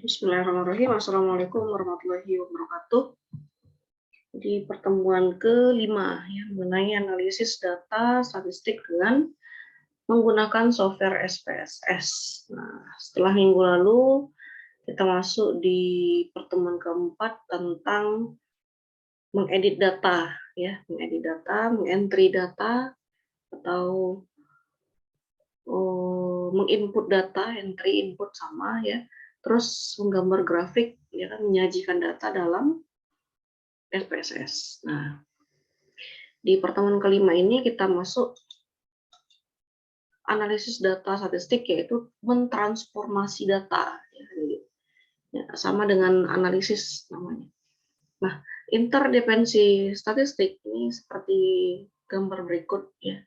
Bismillahirrahmanirrahim. Assalamualaikum warahmatullahi wabarakatuh. Di pertemuan kelima ya, mengenai analisis data statistik dengan menggunakan software SPSS. Nah, setelah minggu lalu kita masuk di pertemuan keempat tentang mengedit data ya, mengentry data atau menginput data, entry input sama ya. Terus menggambar grafik ya kan, menyajikan data dalam SPSS. Nah, di pertemuan kelima ini kita masuk analisis data statistik, yaitu mentransformasi data. Ya, sama dengan analisis namanya. Nah, interdependensi statistik ini seperti gambar berikut ya.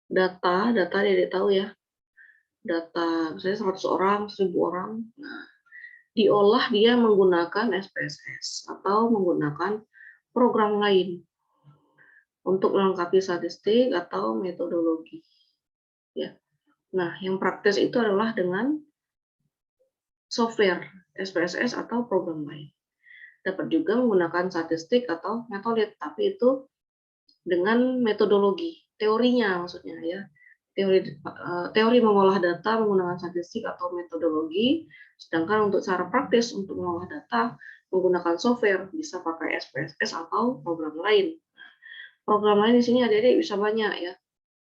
Data dia tahu ya. Data misalnya 100 orang, 1000 orang. Nah, diolah dia menggunakan SPSS atau menggunakan program lain untuk melengkapi statistik atau metodologi. Ya. Nah, yang praktis itu adalah dengan software SPSS atau program lain. Dapat juga menggunakan statistik atau metode, tapi itu dengan metodologi, teorinya maksudnya ya. Teori mengolah data menggunakan statistik atau metodologi, sedangkan untuk cara praktis untuk mengolah data menggunakan software bisa pakai SPSS atau program lain. Program lain di sini adik-adik bisa banyak ya.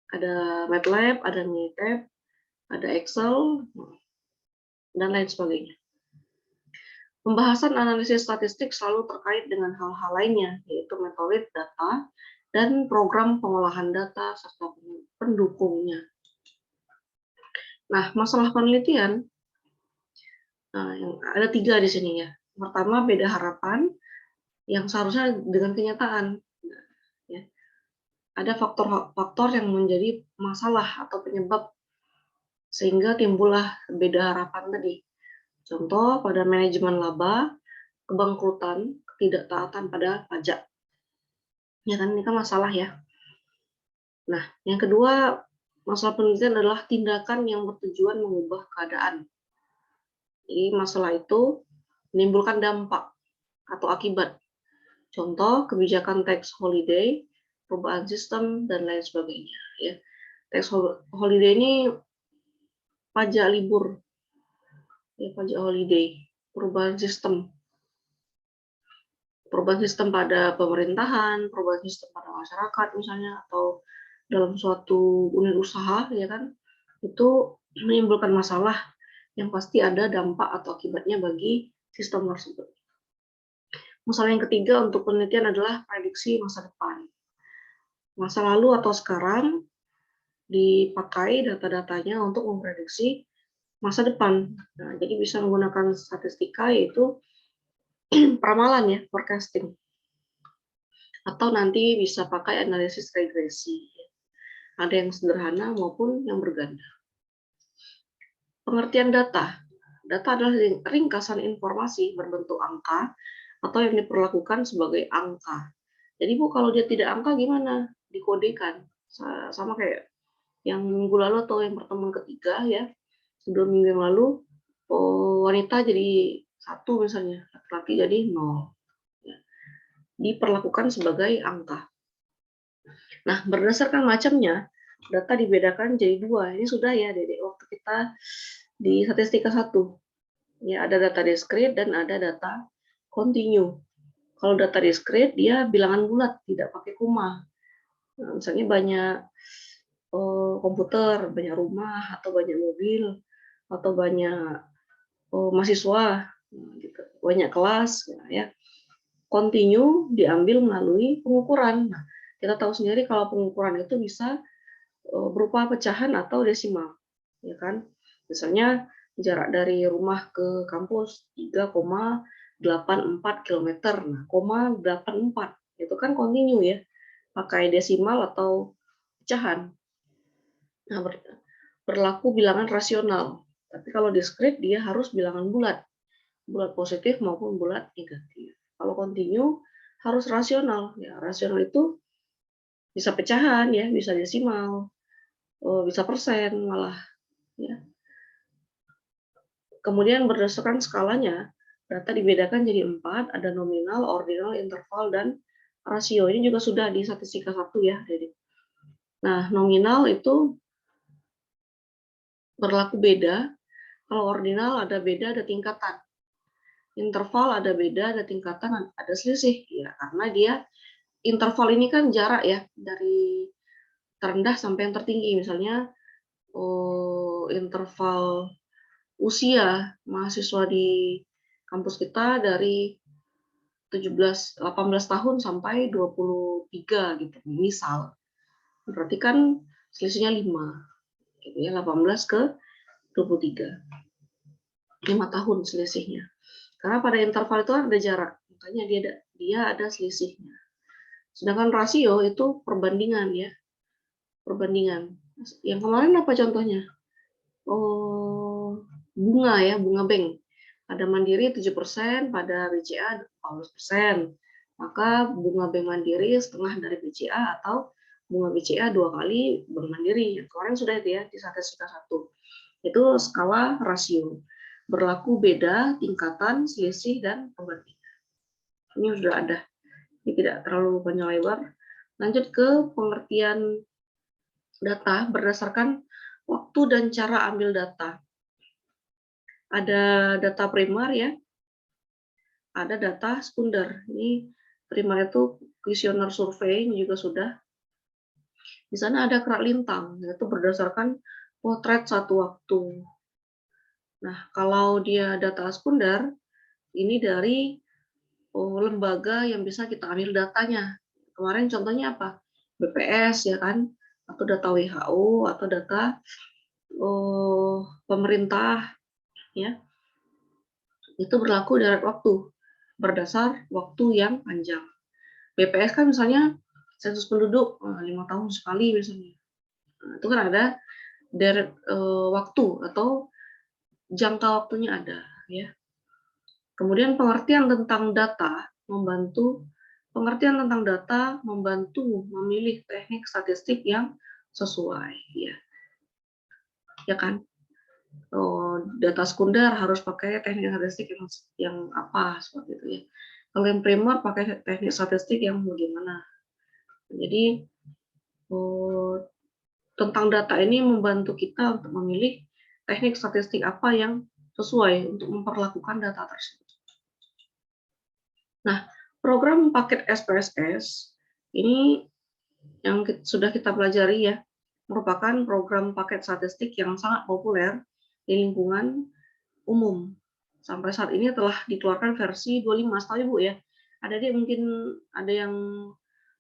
Ada MATLAB, ada MITEB, ada Excel, dan lain sebagainya. Pembahasan analisis statistik selalu terkait dengan hal-hal lainnya, yaitu metode data dan program pengolahan data serta pendukungnya. Nah, masalah penelitian, ada 3 di sini ya. Pertama, beda harapan yang seharusnya dengan kenyataan. Ya. Ada faktor-faktor yang menjadi masalah atau penyebab sehingga timbullah beda harapan tadi. Contoh pada manajemen laba, kebangkrutan, ketidaktaatan pada pajak. Ya kan, ini kan masalah ya. Nah, yang kedua, masalah penelitian adalah tindakan yang bertujuan mengubah keadaan. Jadi masalah itu menimbulkan dampak atau akibat. Contoh, kebijakan tax holiday, perubahan sistem, dan lain sebagainya. Ya. Tax holiday ini pajak libur, ya, pajak holiday, perubahan sistem pada pemerintahan, perubahan sistem pada masyarakat misalnya, atau dalam suatu unit usaha, ya kan, itu menimbulkan masalah yang pasti ada dampak atau akibatnya bagi sistem tersebut. Masalah yang ketiga untuk penelitian adalah prediksi masa depan. Masa lalu atau sekarang dipakai data-datanya untuk memprediksi masa depan. Nah, jadi bisa menggunakan statistika, yaitu peramalan ya, forecasting. Atau nanti bisa pakai analisis regresi. Ada yang sederhana maupun yang berganda. Pengertian data. Data adalah ringkasan informasi berbentuk angka atau yang diperlakukan sebagai angka. Jadi Bu, kalau dia tidak angka gimana? Dikodekan. Sama kayak yang minggu lalu atau yang pertemuan ketiga ya. 2 minggu yang lalu, wanita jadi 1 misalnya, laki-laki jadi 0. Ya. Diperlakukan sebagai angka. Nah, berdasarkan macamnya, data dibedakan jadi 2. Ini sudah ya, Dedek, waktu kita di statistika 1. Ya, ada data discrete dan ada data continue. Kalau data discrete, dia bilangan bulat, tidak pakai koma. Nah, misalnya banyak komputer, banyak rumah, atau banyak mobil, atau banyak mahasiswa, gitu. Banyak kelas, ya. Continue diambil melalui pengukuran. Nah, kita tahu sendiri kalau pengukuran itu bisa berupa pecahan atau desimal, ya kan? Misalnya jarak dari rumah ke kampus 3,84 km. Nah, 0,84 itu kan continue ya, pakai desimal atau pecahan. Nah, berlaku bilangan rasional. Tapi kalau discrete dia harus bilangan bulat positif maupun bulat negatif. Kalau continue harus rasional. Ya, rasional itu bisa pecahan ya, bisa desimal, bisa persen malah. Ya. Kemudian berdasarkan skalanya, data dibedakan jadi 4, ada nominal, ordinal, interval, dan rasio. Ini juga sudah di statistika 1 ya. Nah, nominal itu berlaku beda, kalau ordinal ada beda, ada tingkatan. Interval ada beda, ada tingkatan, ada selisih. Ya, karena dia interval ini kan jarak ya, dari terendah sampai yang tertinggi. Misalnya, interval usia mahasiswa di kampus kita dari 18 tahun sampai 23 gitu, misal. Berarti kan selisihnya 5, gitu ya, 18 ke 23. 5 tahun selisihnya. Karena pada interval itu ada jarak, makanya dia ada selisihnya. Sedangkan rasio itu perbandingan ya, perbandingan. Yang kemarin apa contohnya? Bunga ya, bunga bank. Pada Mandiri 7%, pada BCA 14%. Maka bunga bank Mandiri setengah dari BCA atau bunga BCA 2 kali bank Mandiri. Kemarin sudah itu ya di statistika 1. Itu skala rasio. Berlaku beda, tingkatan, selisih, dan perbandingan. Ini sudah ada. Ini tidak terlalu panjang lebar. Lanjut ke pengertian data berdasarkan waktu dan cara ambil data. Ada data primer ya, ada data sekunder. Ini primer itu kuesioner survei, ini juga sudah. Di sana ada kerak lintang, yaitu berdasarkan potret satu waktu. Nah, kalau dia data sekunder, ini dari lembaga yang bisa kita ambil datanya. Kemarin contohnya apa? BPS ya kan, atau data WHO, atau data pemerintah ya. Itu berlaku dari waktu, berdasar waktu yang panjang. BPS kan misalnya sensus penduduk 5 tahun sekali misalnya. Nah, itu kan ada waktu atau jangka waktunya ada ya. Kemudian pengertian tentang data membantu memilih teknik statistik yang sesuai ya. Ya kan? Data sekunder harus pakai teknik statistik yang apa seperti itu ya. Kalau yang primer pakai teknik statistik yang bagaimana. Jadi tentang data ini membantu kita untuk memilih teknik statistik apa yang sesuai untuk memperlakukan data tersebut. Nah, program paket SPSS ini yang sudah kita pelajari ya, merupakan program paket statistik yang sangat populer di lingkungan umum. Sampai saat ini telah dikeluarkan versi 25, tahu Ibu ya. Ada mungkin ada yang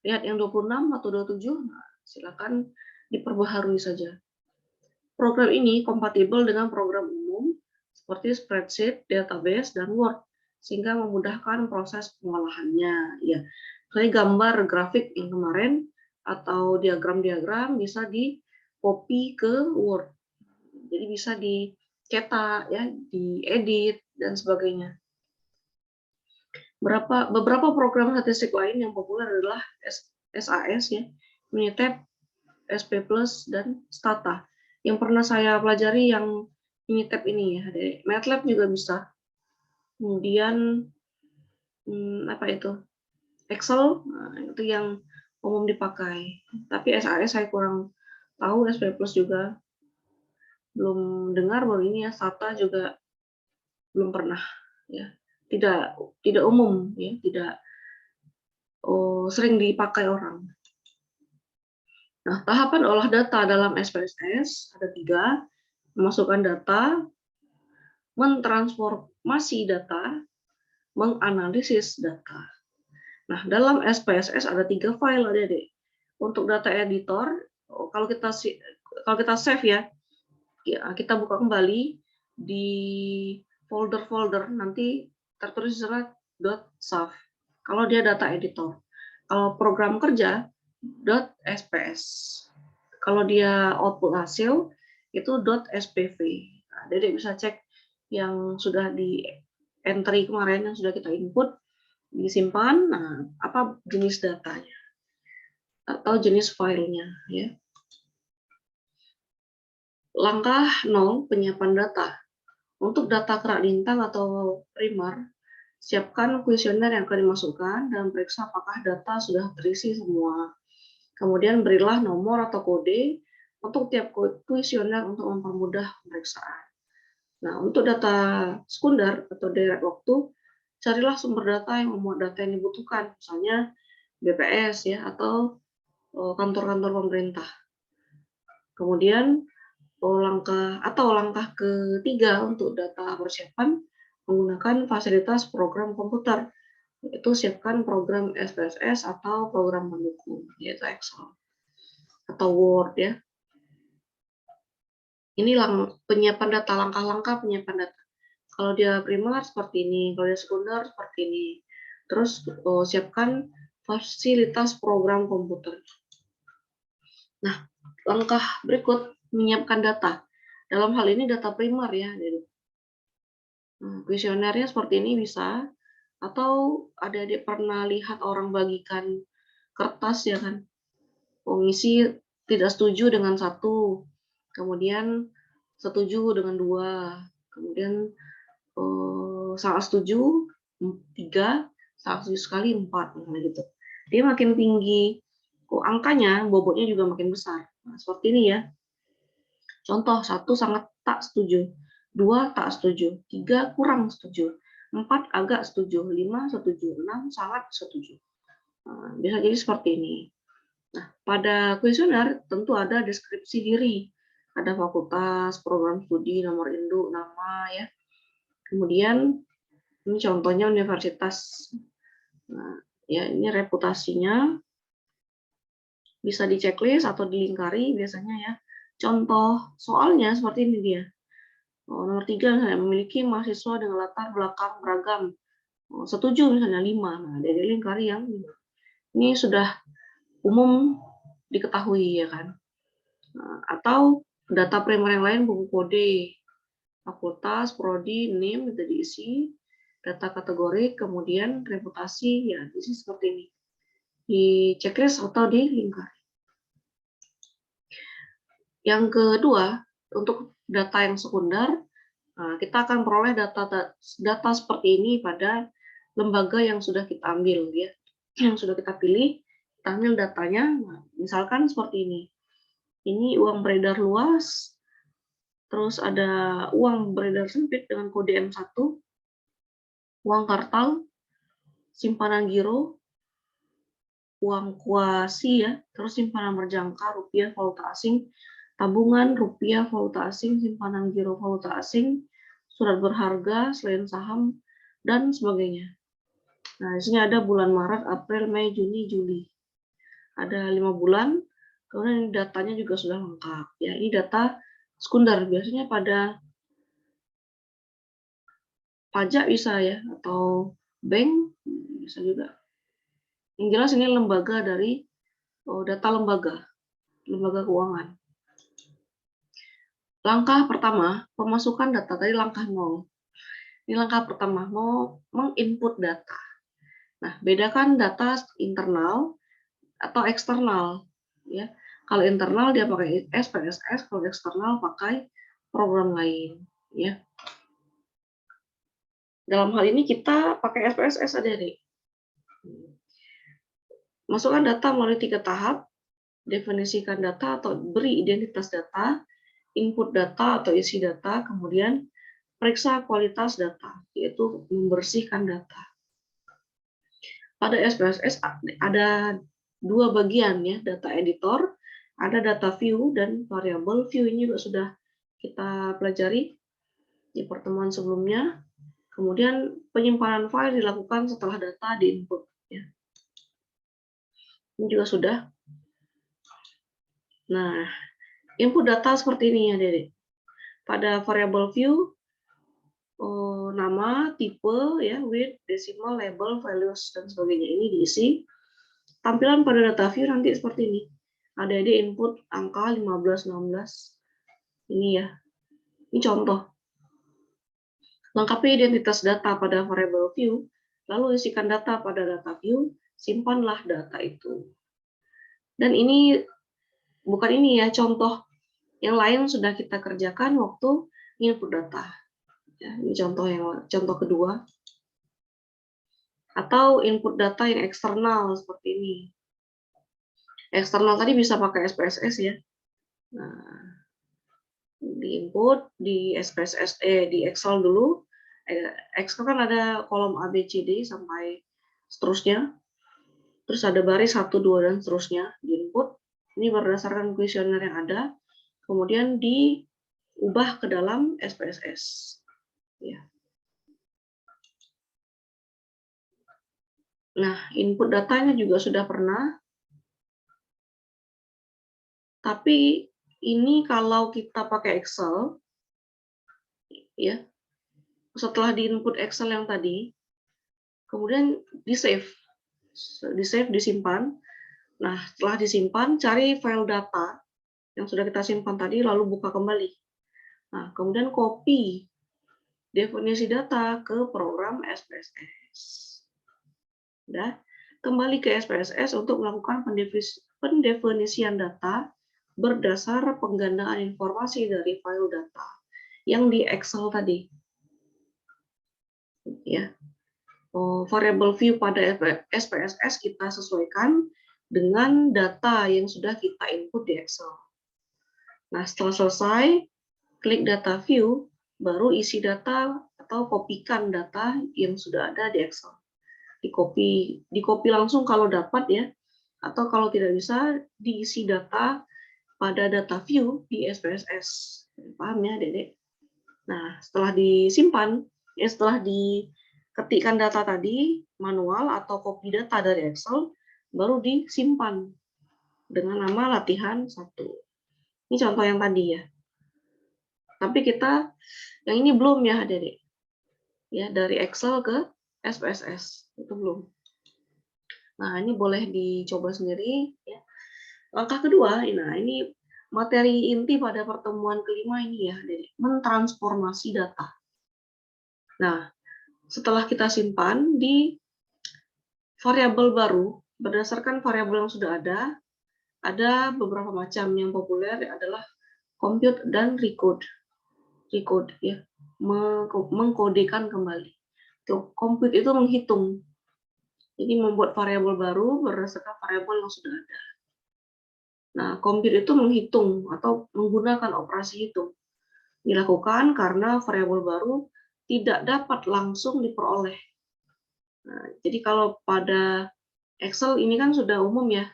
lihat yang 26 atau 27, nah, silakan diperbaharui saja. Program ini kompatibel dengan program umum seperti spreadsheet, database, dan Word, sehingga memudahkan proses pengolahannya. Ya, misalnya gambar grafik yang kemarin atau diagram-diagram bisa di-copy ke Word. Jadi bisa dicetak, ya, diedit, dan sebagainya. Beberapa program statistik lain yang populer adalah SAS, ya, Minitab, SP+, dan Stata. Yang pernah saya pelajari yang Minitab ini ya, MATLAB juga bisa. Kemudian apa itu? Excel, nah, itu yang umum dipakai. Tapi SAS saya kurang tahu, SP+ juga belum dengar, baru ini ya, Stata juga belum pernah ya. Tidak umum ya, tidak sering dipakai orang. Nah, tahapan olah data dalam SPSS ada 3, memasukkan data, mentransformasi data, menganalisis data. Nah, dalam SPSS ada 3 file Adik-adik. Untuk data editor, kalau kita save ya, kita buka kembali di folder-folder, nanti tertulis di sana .save. Kalau dia data editor. Kalau program kerja, .sps. Kalau dia output hasil, itu .spv. Nah, Dedek bisa cek yang sudah di entry kemarin, yang sudah kita input, disimpan, nah, apa jenis datanya, atau jenis filenya. Ya. Langkah 0, penyiapan data. Untuk data kerak lintang atau primer, siapkan kuesioner yang akan dimasukkan dan periksa apakah data sudah terisi semua. Kemudian berilah nomor atau kode untuk tiap kuesioner untuk mempermudah pemeriksaan. Nah, untuk data sekunder atau direct waktu, carilah sumber data yang memuat data yang dibutuhkan, misalnya BPS ya atau kantor-kantor pemerintah. Kemudian langkah ketiga untuk data persiapan menggunakan fasilitas program komputer, yaitu siapkan program SPSS atau program pendukung, yaitu Excel atau Word ya. Ini penyiapan data, langkah-langkah penyiapan data. Kalau dia primer seperti ini, kalau dia sekunder seperti ini. Terus siapkan fasilitas program komputer. Nah, langkah berikut menyiapkan data. Dalam hal ini data primer ya. Kuesionernya seperti ini bisa, atau adik-adik pernah lihat orang bagikan kertas ya kan, ngisi tidak setuju dengan satu, kemudian setuju dengan dua, kemudian sangat setuju 3, sangat setuju sekali 4, misalnya gitu. Dia makin tinggi angkanya, bobotnya juga makin besar. Nah, seperti ini ya. Contoh, 1 sangat tak setuju, 2 tak setuju, 3 kurang setuju, 4 agak setuju, 5 setuju, 6 sangat setuju. Nah, bisa jadi seperti ini. Nah, pada kuesioner tentu ada deskripsi diri. Ada fakultas, program studi, nomor induk, nama ya. Kemudian ini contohnya universitas. Nah, ya ini reputasinya bisa di checklist atau dilingkari biasanya ya. Contoh soalnya seperti ini dia. Nomor 3 misalnya, memiliki mahasiswa dengan latar belakang beragam. Setuju misalnya 5. Nah, dari lingkari yang 5. Ini sudah umum diketahui ya kan. Nah, atau data primer yang lain, buku kode, fakultas, prodi, NIM itu diisi, data kategori, kemudian reputasi ya diisi seperti ini. Di checklist atau di lingkari. Yang kedua, untuk data yang sekunder, kita akan peroleh data seperti ini pada lembaga yang sudah kita ambil ya, yang sudah kita pilih, kita ambil datanya. Nah, misalkan seperti ini. Ini uang beredar luas, terus ada uang beredar sempit dengan kode M1, uang kartal, simpanan giro, uang kuasi ya, terus simpanan berjangka rupiah valuta asing, tabungan rupiah valuta asing, simpanan giro valuta asing, surat berharga selain saham, dan sebagainya. Nah, di sini ada bulan Maret, April, Mei, Juni, Juli. Ada 5 bulan, kemudian datanya juga sudah lengkap. Ya, ini data sekunder, biasanya pada pajak bisa ya, atau bank bisa juga. Yang jelas ini lembaga dari data lembaga keuangan. Langkah pertama, pemasukan data. Tadi langkah 0. Ini langkah pertama, mau menginput data. Nah, bedakan data internal atau eksternal. Ya, kalau internal dia pakai SPSS, kalau eksternal pakai program lain. Ya. Dalam hal ini kita pakai SPSS adik-adik. Masukkan data melalui 3 tahap, definisikan data atau beri identitas data, input data atau isi data, kemudian periksa kualitas data, yaitu membersihkan data. Pada SPSS ada 2 bagian ya, data editor, ada data view dan variable view. Ini juga sudah kita pelajari di pertemuan sebelumnya. Kemudian penyimpanan file dilakukan setelah data diinput. Ya. Ini juga sudah. Nah, input data seperti ini ya, Dede. Pada variable view, nama, tipe, ya, width, decimal, label, values, dan sebagainya ini diisi. Tampilan pada data view nanti seperti ini. Ada di input angka 15, 16. Ini ya. Ini contoh. Lengkapi identitas data pada variable view, lalu isikan data pada data view, simpanlah data itu. Dan ini bukan ini ya, contoh yang lain sudah kita kerjakan waktu input data. Ya, ini contoh kedua. Atau input data yang eksternal seperti ini. Eksternal tadi bisa pakai SPSS ya. Nah, di input di SPSS di Excel dulu. Excel kan ada kolom A, B, C, D sampai seterusnya. Terus ada baris 1, 2, dan seterusnya di input. Ini berdasarkan kuesioner yang ada. Kemudian diubah ke dalam SPSS. Ya. Nah, input datanya juga sudah pernah. Tapi ini kalau kita pakai Excel, ya, setelah di input Excel yang tadi, kemudian di-save, disimpan. Nah, setelah disimpan, cari file data yang sudah kita simpan tadi, lalu buka kembali. Nah, kemudian copy definisi data ke program SPSS. Udah, kembali ke SPSS untuk melakukan pendefinisian data berdasar penggandaan informasi dari file data yang di Excel tadi. Ya, variable view pada SPSS kita sesuaikan dengan data yang sudah kita input di Excel. Nah, setelah selesai, klik data view, baru isi data atau kopikan data yang sudah ada di Excel. Dikopi langsung kalau dapat ya, atau kalau tidak bisa, diisi data pada data view di SPSS. Paham ya, Dedek? Nah, setelah disimpan, setelah diketikkan data tadi, manual atau copy data dari Excel, baru disimpan dengan nama latihan 1. Ini contoh yang tadi ya. Tapi kita, yang ini belum ya, Dedek. Ya, dari Excel ke SPSS, itu belum. Nah, ini boleh dicoba sendiri. Ya. Langkah kedua, nah ini materi inti pada pertemuan kelima ini ya, Dedek, mentransformasi data. Nah, setelah kita simpan di variabel baru, berdasarkan variabel yang sudah ada beberapa macam. Yang populer adalah compute dan recode. Recode ya, mengkodekan kembali. Compute itu menghitung. Jadi membuat variabel baru berdasarkan variabel yang sudah ada. Nah, compute itu menghitung atau menggunakan operasi hitung. Dilakukan karena variabel baru tidak dapat langsung diperoleh. Nah, jadi kalau pada Excel ini kan sudah umum ya,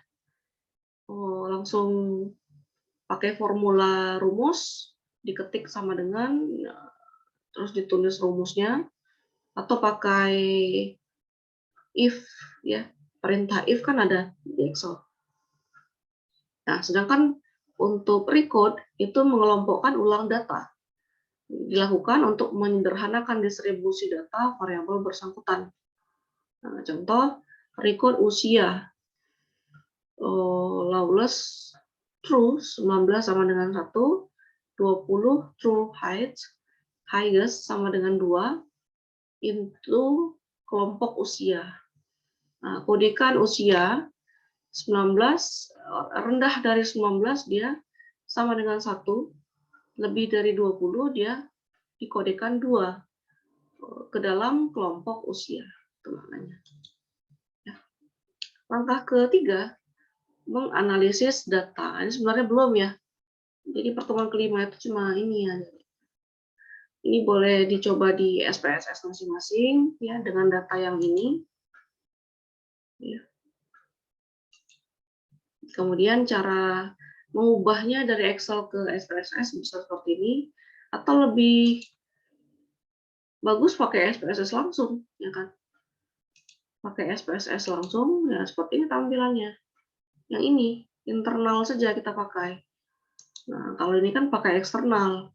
langsung pakai formula rumus, diketik sama dengan, terus ditulis rumusnya, atau pakai if, ya, perintah if kan ada di Excel. Nah, sedangkan untuk recode itu mengelompokkan ulang data. Dilakukan untuk menyederhanakan distribusi data variabel bersangkutan. Nah, contoh, record usia. Lawless true 19 sama dengan 1, 20 true height, highest sama dengan 2, into kelompok usia. Nah, kodikan usia 19, rendah dari 19 dia sama dengan 1, lebih dari 20 dia dikodekan 2 ke dalam kelompok usia. Itu maknanya. Ya. Langkah ketiga, menganalisis data. Ini sebenarnya belum ya. Jadi pertemuan kelima itu cuma ini ya. Ini boleh dicoba di SPSS masing-masing ya dengan data yang ini. Ya. Kemudian cara mengubahnya dari Excel ke SPSS bisa seperti ini, atau lebih bagus pakai SPSS langsung, ya kan? Pakai SPSS langsung, ya seperti ini tampilannya. Yang ini internal saja kita pakai. Nah, kalau ini kan pakai eksternal.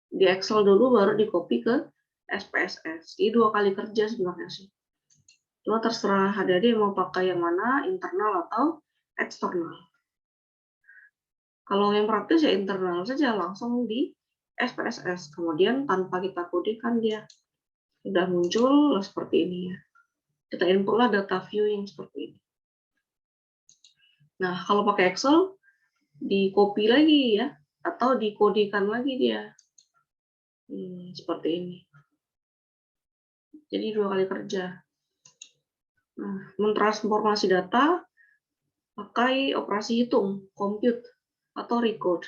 Di Excel dulu baru di copy ke SPSS. Ini 2 kali kerja sebenarnya sih. Cuma terserah adik-adik mau pakai yang mana, internal atau eksternal. Kalau yang praktis ya internal saja, langsung di SPSS. Kemudian tanpa kita kodekan dia sudah muncul seperti ini ya. Kita inputlah data view yang seperti ini. Nah, kalau pakai Excel, di copy lagi ya, atau dikodekan lagi dia. Seperti ini. Jadi 2 kali kerja. Nah, mentransformasi data pakai operasi hitung, compute, atau recode.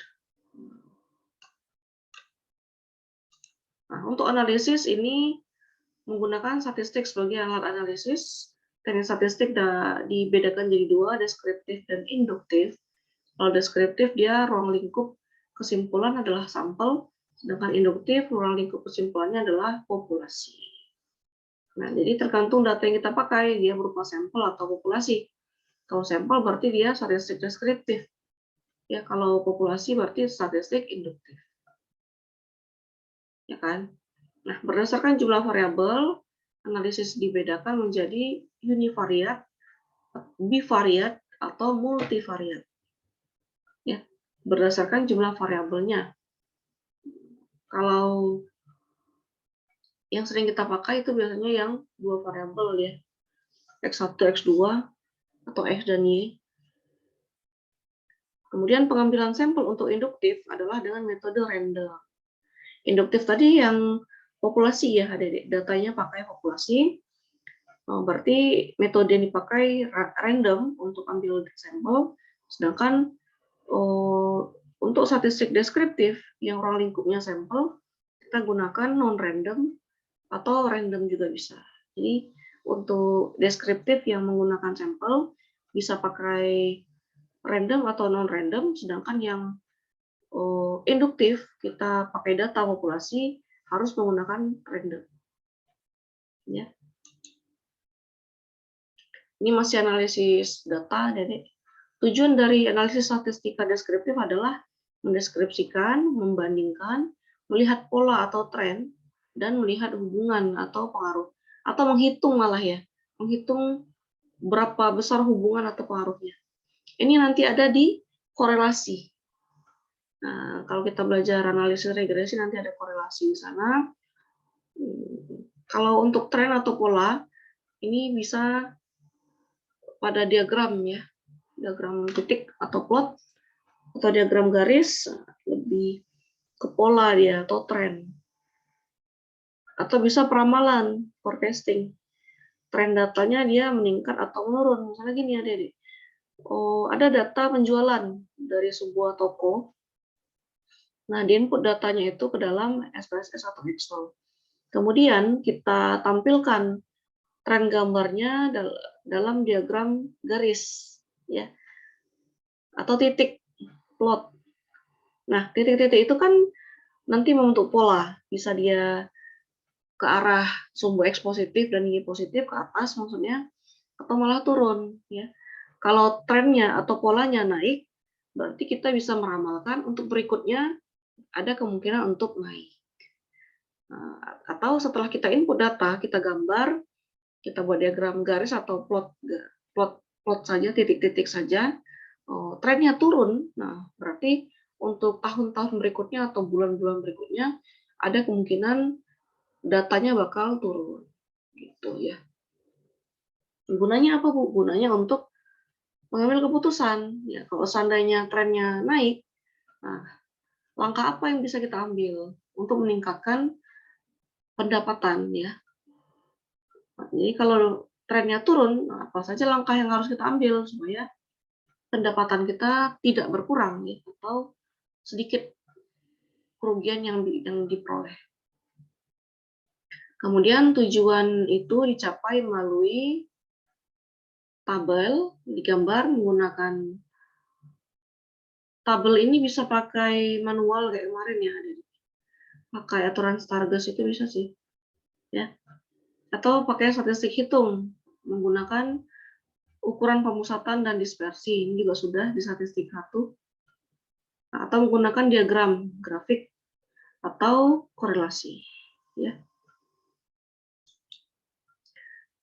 Nah, untuk analisis ini menggunakan statistik sebagai alat analisis. Teknik statistik dibedakan jadi 2, deskriptif dan induktif. Kalau deskriptif dia ruang lingkup kesimpulan adalah sampel, sedangkan induktif ruang lingkup kesimpulannya adalah populasi. Nah, jadi tergantung data yang kita pakai, dia berupa sampel atau populasi. Kalau sampel berarti dia statistik deskriptif. Ya, kalau populasi berarti statistik induktif. Ya kan? Nah, berdasarkan jumlah variabel, analisis dibedakan menjadi univariat, bivariat, atau multivariat. Ya, berdasarkan jumlah variabelnya. Kalau yang sering kita pakai itu biasanya yang 2 variabel ya, X1, X2, atau X dan Y. Kemudian pengambilan sampel untuk induktif adalah dengan metode random. Induktif tadi yang populasi ya, adik-adik, datanya pakai populasi. Berarti metode yang dipakai random untuk ambil sampel, sedangkan untuk statistik deskriptif yang ruang lingkupnya sampel, kita gunakan non-random atau random juga bisa. Jadi untuk deskriptif yang menggunakan sampel bisa pakai random atau non-random, sedangkan yang induktif kita pakai data populasi harus menggunakan random. Ya. Ini masih analisis data, jadi tujuan dari analisis statistika deskriptif adalah mendeskripsikan, membandingkan, melihat pola atau tren, dan melihat hubungan atau pengaruh, atau menghitung malah ya, menghitung berapa besar hubungan atau pengaruhnya. Ini nanti ada di korelasi. Nah, kalau kita belajar analisis regresi nanti ada korelasi di sana. Kalau untuk tren atau pola, ini bisa pada diagram ya, diagram titik atau plot, atau diagram garis, lebih ke pola dia atau tren. Atau bisa peramalan, forecasting. Tren datanya dia meningkat atau menurun. Misalnya gini ya, Dede. Ada data penjualan dari sebuah toko. Nah, di input datanya itu ke dalam SPSS atau Excel. Kemudian kita tampilkan tren gambarnya dalam diagram garis, ya, atau titik plot. Nah, titik-titik itu kan nanti membentuk pola, bisa dia ke arah sumbu X positif dan Y positif ke atas maksudnya, atau malah turun, ya. Kalau trennya atau polanya naik, berarti kita bisa meramalkan untuk berikutnya ada kemungkinan untuk naik. Atau setelah kita input data, kita gambar, kita buat diagram garis atau plot saja, titik-titik saja, trennya turun, nah berarti untuk tahun-tahun berikutnya atau bulan-bulan berikutnya ada kemungkinan datanya bakal turun, gitu ya. Gunanya apa, Bu? Gunanya untuk mengambil keputusan. Ya, kalau seandainya trennya naik, nah, langkah apa yang bisa kita ambil untuk meningkatkan pendapatan ya. Jadi kalau trennya turun, apa saja langkah yang harus kita ambil supaya pendapatan kita tidak berkurang ya, atau sedikit kerugian yang diperoleh. Kemudian tujuan itu dicapai melalui tabel, digambar menggunakan tabel ini bisa pakai manual kayak kemarin ya, pakai aturan Stargast itu bisa sih, ya. Atau pakai statistik hitung menggunakan ukuran pemusatan dan dispersi, ini juga sudah di statistik 1. Atau menggunakan diagram grafik atau korelasi, ya.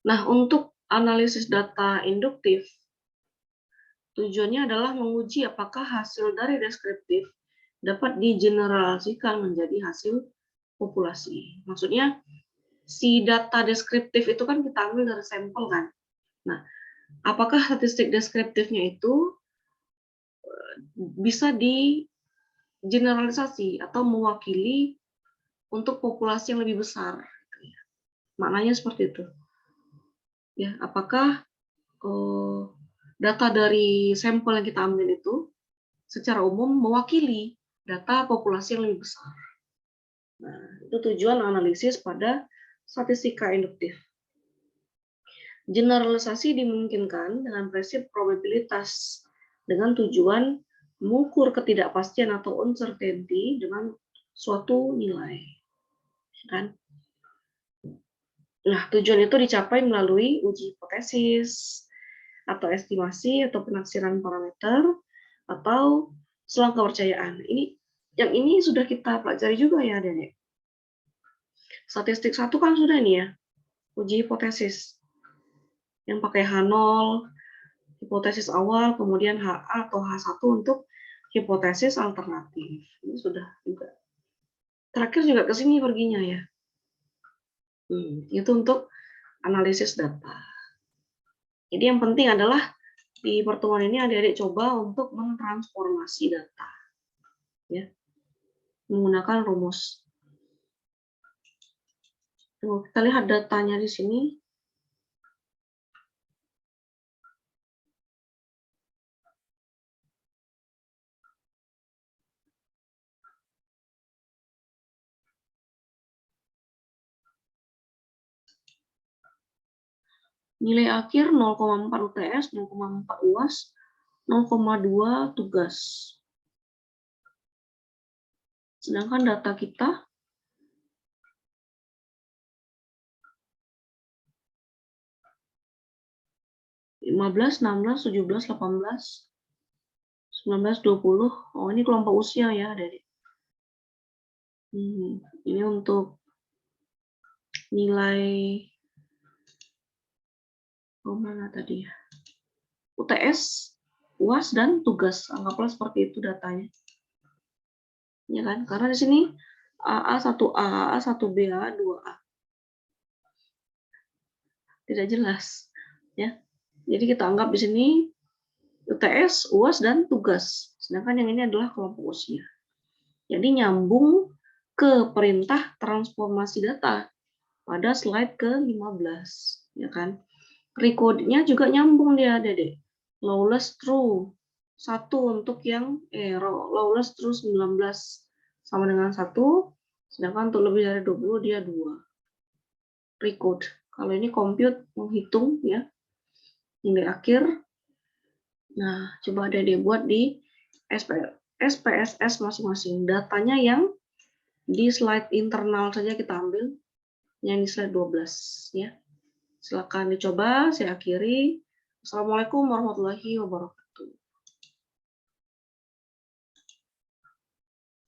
Nah, untuk analisis data induktif, tujuannya adalah menguji apakah hasil dari deskriptif dapat digeneralisasikan menjadi hasil populasi. Maksudnya, si data deskriptif itu kan kita ambil dari sampel kan. Nah, apakah statistik deskriptifnya itu bisa digeneralisasi atau mewakili untuk populasi yang lebih besar. Maknanya seperti itu. Ya, apakah data dari sampel yang kita ambil itu secara umum mewakili data populasi yang lebih besar. Nah, itu tujuan analisis pada statistika induktif. Generalisasi dimungkinkan dengan prinsip probabilitas dengan tujuan mengukur ketidakpastian atau uncertainty dengan suatu nilai. Kan? Nah, tujuan itu dicapai melalui uji hipotesis, atau estimasi, atau penafsiran parameter, atau selang kepercayaan. Yang ini sudah kita pelajari juga ya, Dede. Statistik 1 kan sudah nih ya, uji hipotesis. Yang pakai H0, hipotesis awal, kemudian HA atau H1 untuk hipotesis alternatif. Ini sudah juga. Terakhir juga ke sini perginya ya. Itu untuk analisis data. Jadi yang penting adalah di pertemuan ini adik-adik coba untuk mentransformasi data. Ya. Menggunakan rumus. Kita lihat datanya di sini. Nilai akhir 0,4 UTS, 0,4 UAS, 0,2 tugas. Sedangkan data kita lima belas, 16, 17, 18, 19, 20. Oh, ini kelompok usia ya, Adik. Ini untuk nilai mana tadi ya? UTS, UAS, dan tugas. Anggaplah seperti itu datanya. Ya kan? Karena di sini AA 1A, AA 1B, AA 2A. Tidak jelas, ya. Jadi kita anggap di sini UTS, UAS, dan tugas. Sedangkan yang ini adalah kelompok usia. Jadi nyambung ke perintah transformasi data pada slide ke-15, ya kan? Recode-nya juga nyambung dia, Dede. Lawless true 1 untuk yang lawless true 19 sama dengan 1, sedangkan untuk lebih dari 20 dia 2. Recode. Kalau ini compute menghitung ya nilai akhir. Nah, coba Dede buat di SPSS masing-masing. Datanya yang di slide internal saja kita ambil, yang di slide 12 ya. Silakan dicoba, saya akhiri. Assalamualaikum warahmatullahi wabarakatuh.